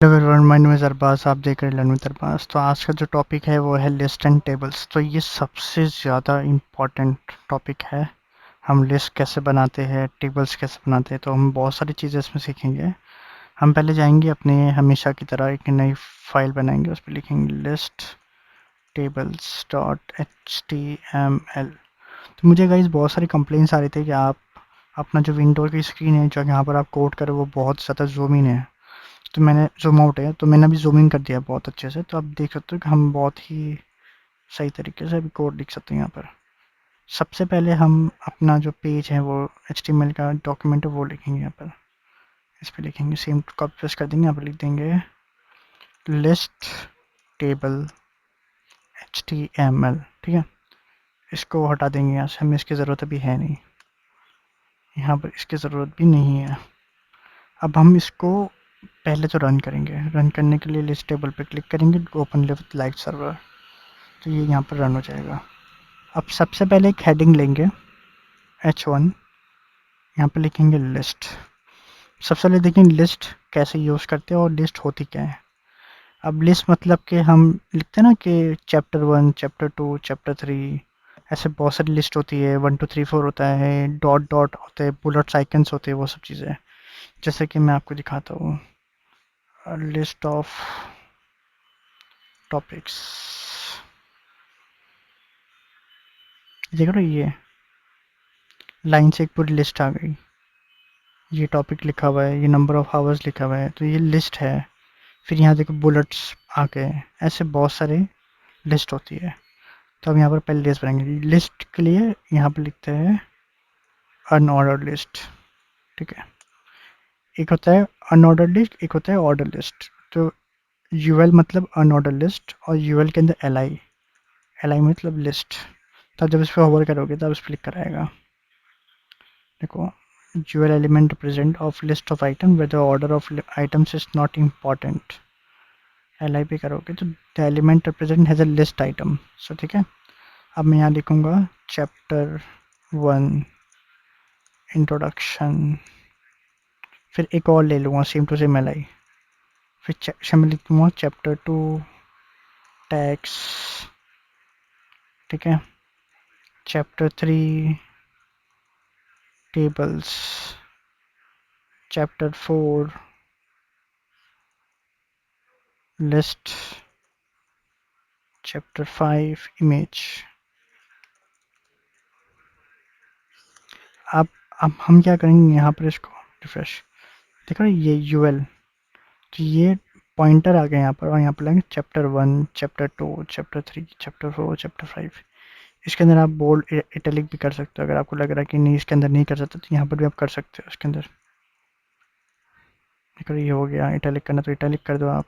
Hello everyone, my name is Arbaz. आप देख रहे हैं लर्न विद अरबाज। तो आज का जो टॉपिक है वो है लिस्ट एंड टेबल्स। तो ये सबसे ज़्यादा इम्पॉर्टेंट टॉपिक है। हम लिस्ट कैसे बनाते हैं, टेबल्स कैसे बनाते हैं, तो हम बहुत सारी चीज़ें इसमें सीखेंगे। हम पहले जाएंगे अपने हमेशा की तरह एक नई फाइल बनाएंगे, उस पर लिखेंगे लिस्ट टेबल्स डॉट HTML। तो मुझे गाइस बहुत सारी कंप्लेंट्स आ रही थी कि आप अपना जो विंडो की स्क्रीन है, जो यहाँ पर आप कोड करो, वो बहुत ज़्यादा जूम इन है। तो मैंने ज़ूम आउट है, तो मैंने अभी ज़ूम इन कर दिया बहुत अच्छे से। तो आप देख सकते हो कि हम बहुत ही सही तरीके से अभी कोड लिख सकते हैं यहाँ पर। सबसे पहले हम अपना जो पेज है वो HTML का डॉक्यूमेंट है वो लिखेंगे यहाँ पर। इस पर लिखेंगे, सेम कॉपी पेस्ट कर देंगे, यहाँ पर लिख देंगे लिस्ट टेबल HTML। ठीक है, इसको हटा देंगे यहाँ से, हमें इसकी ज़रूरत अभी है नहीं, यहाँ पर इसकी ज़रूरत भी नहीं है। अब हम इसको पहले तो रन करेंगे। रन करने के लिए लिस्ट टेबल पर क्लिक करेंगे, ओपन विद लाइव सर्वर। तो ये यहाँ पर रन हो जाएगा। अब सबसे पहले एक हेडिंग लेंगे H1, यहाँ पे लिखेंगे लिस्ट। सबसे पहले देखेंगे लिस्ट कैसे यूज़ करते हैं और लिस्ट होती क्या है। अब लिस्ट मतलब कि हम लिखते हैं ना कि चैप्टर 1, चैप्टर 2, चैप्टर 3, ऐसे बहुत सारी लिस्ट होती है। 1 2 3 4 होता है, डॉट डॉट होते हैं, बुलेट्स आइकन्स होते हैं, वो सब चीज़ें। जैसे कि मैं आपको दिखाता हूँ, लिस्ट ऑफ टॉपिक्स। देख रहे हो, ये लाइन से एक पूरी लिस्ट आ गई। ये टॉपिक लिखा हुआ है, ये नंबर ऑफ आवर्स लिखा हुआ है, तो ये लिस्ट है। फिर यहाँ देखो बुलेट्स आ गए, ऐसे बहुत सारे लिस्ट होती है। तो अब यहाँ पर पहले लिस्ट बनाएंगे। लिस्ट के लिए यहाँ पर लिखते हैं अनऑर्डर्ड लिस्ट। ठीक है, एक होता है अनऑर्डर्ड लिस्ट, एक होता है ऑर्डर लिस्ट। तो यूएल मतलब अनऑर्डर लिस्ट, और यूएल के अंदर एल आई मतलब लिस्ट। तब जब इस पर होवर करोगे तब इस पर क्लिक कराएगा। देखो, UL element represent of list of item where the order of items is not important. L I पे करोगे तो the element represent has a list item. So ठीक है, अब मैं यहाँ लिखूँगा चैप्टर 1 इंट्रोडक्शन। फिर एक और ले लूँगा same to same L I. फिर मैं लिख दूँगा चैप्टर 2 टैक्स। ठीक है, chapter 3 tables, chapter 4 list, chapter 5 image. अब अब हम क्या करेंगे, यहाँ पर इसको रिफ्रेश। देखो ये यूएल, तो ये पॉइंटर आ गया यहाँ पर, और यहाँ पर लेंगे chapter 1, chapter 2, chapter 3, chapter 4, chapter 5। इसके अंदर आप बोल्ड इटैलिक भी कर सकते हो। अगर आपको लग रहा है कि नहीं इसके अंदर नहीं कर सकते, तो यहाँ पर भी आप कर सकते हो। इसके अंदर देखो ये हो गया, इटैलिक करना तो इटैलिक कर दो आप।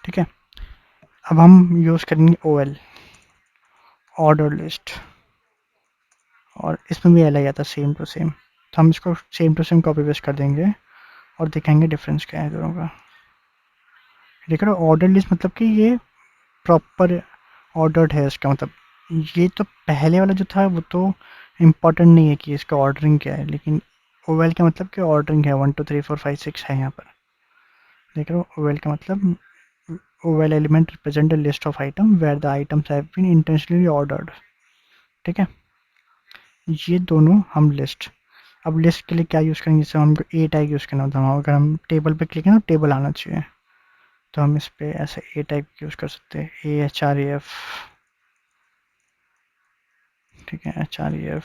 ठीक है, अब हम यूज़ करेंगे OL, ऑर्डर लिस्ट, और इसमें भी एल आई आता सेम टू सेम। तो हम इसको same to same copy paste कर देंगे और दिखाएंगे डिफरेंस क्या है दोनों का। देख रहे हो, ऑर्डर लिस्ट मतलब कि ये प्रॉपर ऑर्डर्ड है। इसका मतलब ये तो पहले वाला जो था वो तो इम्पोर्टेंट नहीं है कि इसका ऑर्डरिंग क्या है, लेकिन ओवेल का मतलब कि ऑर्डरिंग है। 1 2 3 4 5 6 है यहाँ पर। देख रहे हो, ओवेल का मतलब OL element represent a list of item where the items have been intentionally ordered. ठीक है, ये दोनों हम लिस्ट। अब लिस्ट के लिए क्या यूज़ करेंगे, जैसे हमको ए टाइप यूज़ करना होता है। अगर हम टेबल पे क्लिक करें तो टेबल आना चाहिए, तो हम इस पे ऐसे ए टाइप यूज़ कर सकते हैं, AHREF। ठीक है, HREF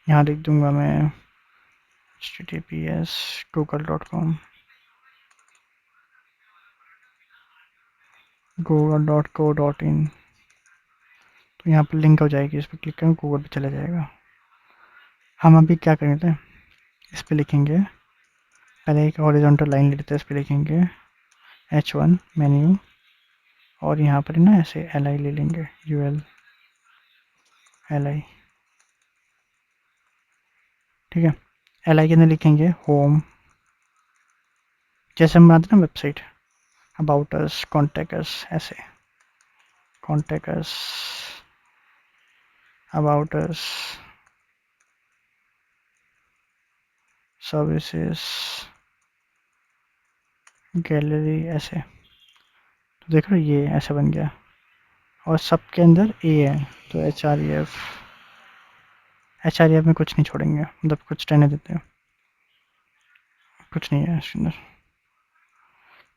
यहाँ लिख दूंगा मैं https google.com, google.co.in। तो यहाँ पर लिंक हो जाएगी, इस पर क्लिक करें गूगल पे चला जाएगा। हम अभी क्या करेंगे, इस पर लिखेंगे, पहले एक हॉरिजॉन्टल लाइन ले लेते हैं, इस पर लिखेंगे H1 मेन्यू, और यहाँ पर ना ऐसे एल आई ले लेंगे, UL LI। ठीक है, एल आई के अंदर लिखेंगे होम, जैसे हम बनाते हैं ना website, about us, contact us, ऐसे contact us, about us, services, gallery, ऐसे। तो देख रहे हो ये ऐसा बन गया और सब के अंदर ए है। तो एच आर एफ में कुछ नहीं छोड़ेंगे, मतलब कुछ रहने देते हैं, कुछ नहीं है इसके अंदर।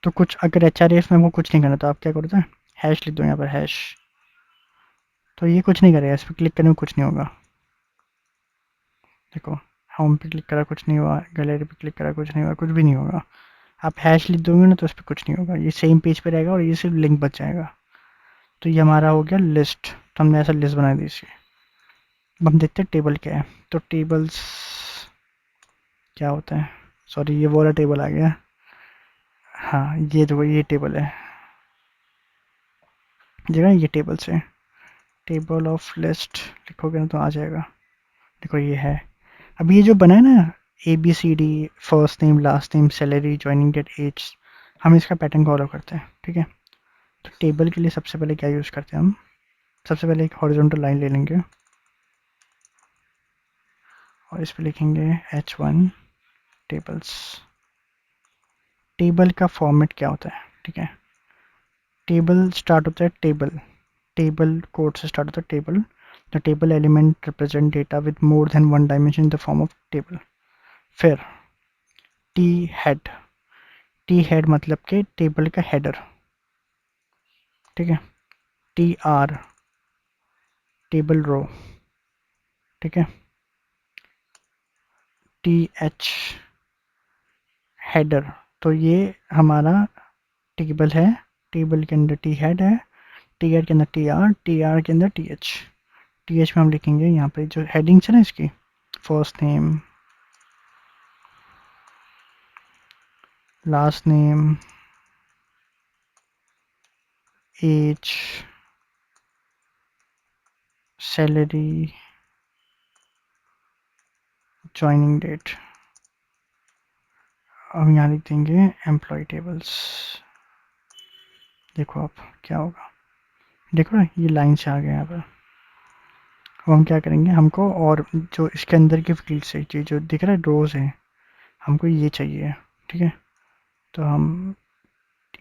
तो कुछ अगर एच आर एफ में वो कुछ नहीं करना तो आप क्या करते हैं, हैश लिख दो यहाँ पर, हैश। तो ये कुछ नहीं करेगा, इस पर क्लिक करने में कुछ नहीं होगा। देखो होम पे क्लिक करा कुछ नहीं हुआ, गैलरी पे क्लिक करा कुछ नहीं हुआ, कुछ भी नहीं होगा। आप हैश लिख दोगे ना तो उस पर कुछ नहीं होगा, ये सेम पेज पे रहेगा और ये सिर्फ लिंक बच जाएगा। तो ये हमारा हो गया लिस्ट। तो हमने ऐसा लिस्ट बना दी इसकी। अब हम देखते हैं टेबल क्या है। तो टेबल्स क्या होता है, सॉरी ये वाला टेबल आ गया। हाँ ये देखो ये टेबल है, जगह ये टेबल से, टेबल ऑफ लिस्ट लिखोगे ना तो आ जाएगा। देखो ये है। अब ये जो बना है ना, A B C D, first name, last name, salary, joining date, age, हम इसका पैटर्न फॉलो करते हैं, ठीक है। तो टेबल के लिए सबसे पहले क्या यूज़ करते हैं हम, सबसे पहले एक हॉरिजॉन्टल लाइन ले लेंगे और इस पर लिखेंगे H1 टेबल्स। टेबल का फॉर्मेट क्या होता है, ठीक है। टेबल स्टार्ट होता है टेबल, टेबल कोड से स्टार्ट होता है table. The table element represent data with more than one dimension in the form of table. फिर टी हेड, टी हेड मतलब कि टेबल का हेडर, ठीक है। टी आर टेबल रो, ठीक है। टी एच हेडर, तो ये हमारा टेबल है, टेबल के अंदर टी हेड है, टी हेड के अंदर टी आर के अंदर टी एच में हम लिखेंगे यहाँ पे जो हेडिंग्स है ना इसकी, first name, last name, age, salary, joining date. अब यहाँ लिख देंगे एम्प्लॉय टेबल्स। देखो अब क्या होगा, देखो ना ये लाइन से आ गया यहाँ पर। अब हम क्या करेंगे, हमको और जो इसके अंदर की फील्ड से चाहिए, जो दिख रहा है रोज है, हमको ये चाहिए, ठीक है। तो हम,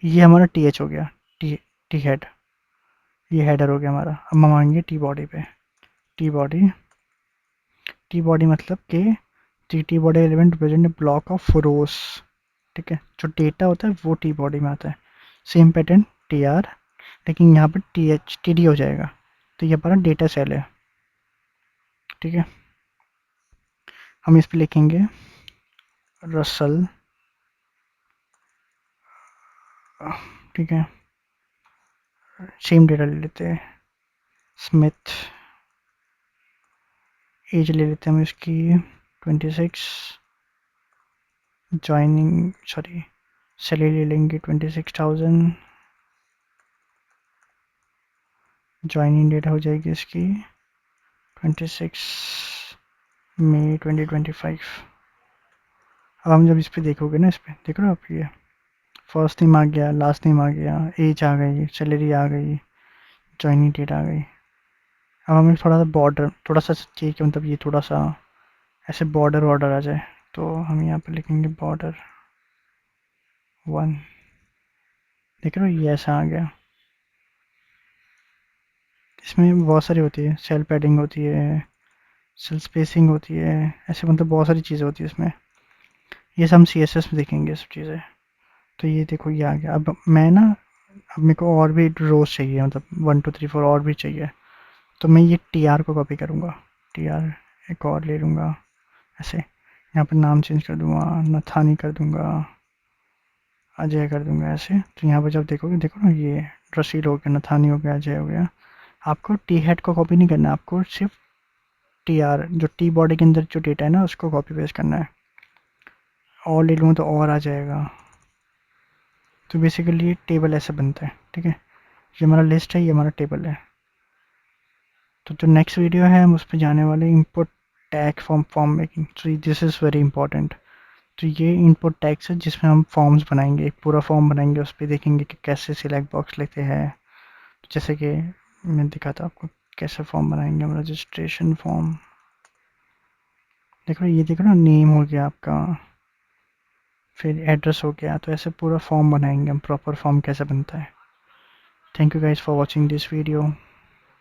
ये हमारा टी एच हो गया, टी टी हेड, ये हेडर हो गया हमारा। अब हम आएंगे टी बॉडी पे। टी बॉडी, टी बॉडी मतलब कि T body element represent block of रोज, ठीक है। जो डेटा होता है वो टी बॉडी में आता है। सेम पैटर्न टी आर, लेकिन यहाँ पर टी एच टी डी हो जाएगा। तो ये हमारा डेटा सेल है, ठीक है। हम इस पर लिखेंगे रसल, ठीक है। सेम डेटा ले लेते हैं, स्मिथ, एज ले लेते हैं हम इसकी 26, ज्वाइनिंग सॉरी सैलरी ले लेंगे 26,000, ज्वाइनिंग डेट हो जाएगी इसकी 26 मई 2025। अब हम जब इस पर देखोगे ना, इस पर देख रहे हो आप, ये फर्स्ट नेम आ गया, लास्ट नेम आ गया, एज आ गई, सैलरी आ गई, ज्वाइनिंग डेट आ गई। अब हमें थोड़ा सा बॉर्डर, थोड़ा सा चाहिए कि मतलब ये थोड़ा सा ऐसे बॉर्डर वॉर्डर आ जाए। तो हम यहाँ पर लिखेंगे बॉर्डर 1। देख रहे हो ये ऐसा आ गया। इसमें बहुत सारी होती है, सेल पैडिंग होती है, सेल स्पेसिंग होती है, ऐसे मतलब बहुत सारी चीज़ें होती है इसमें। ये सब हम सी एस एस में देखेंगे सब चीज़ें। तो ये देखो ये आ गया। अब मैं ना, अब मेरे को और भी रोज चाहिए, मतलब 1 2 3 4 और भी चाहिए। तो मैं ये टी आर को कॉपी करूँगा, टी आर एक और ले लूँगा, ऐसे यहाँ पर नाम चेंज कर दूँगा, नथानी कर दूँगा, अजय कर दूँगा, ऐसे। तो यहाँ पर जब देखोगे, देखो ना ये रसीद हो गया, नथानी हो गया, अजय हो गया। आपको टी हेड को कॉपी नहीं करना है, आपको सिर्फ टी आर जो टी बॉडी के अंदर जो डेटा है ना उसको कॉपी पेस्ट करना है। और ले लूँ तो और आ जाएगा। तो बेसिकली ये टेबल ऐसे बनता है, ठीक है। ये हमारा लिस्ट है, ये हमारा टेबल है। तो जो नेक्स्ट वीडियो है हम उस पर जाने वाले इंपुट टैग फॉर्म मेकिंग। तो दिस इज़ वेरी इंपॉर्टेंट। तो ये इनपुट टैग्स है जिसमें हम फॉर्म्स बनाएंगे, एक पूरा फॉर्म बनाएंगे, उस पर देखेंगे कि कैसे सिलेक्ट बॉक्स लेते हैं। तो जैसे कि मैं दिखाता आपको कैसे फॉर्म बनाएंगे हम, रजिस्ट्रेशन फॉर्म। देखो ये देखो ना, नेम हो गया आपका, फिर एड्रेस हो गया, तो ऐसे पूरा फॉर्म बनाएंगे हम, प्रॉपर फॉर्म कैसे बनता है। Thank you guys for watching this video.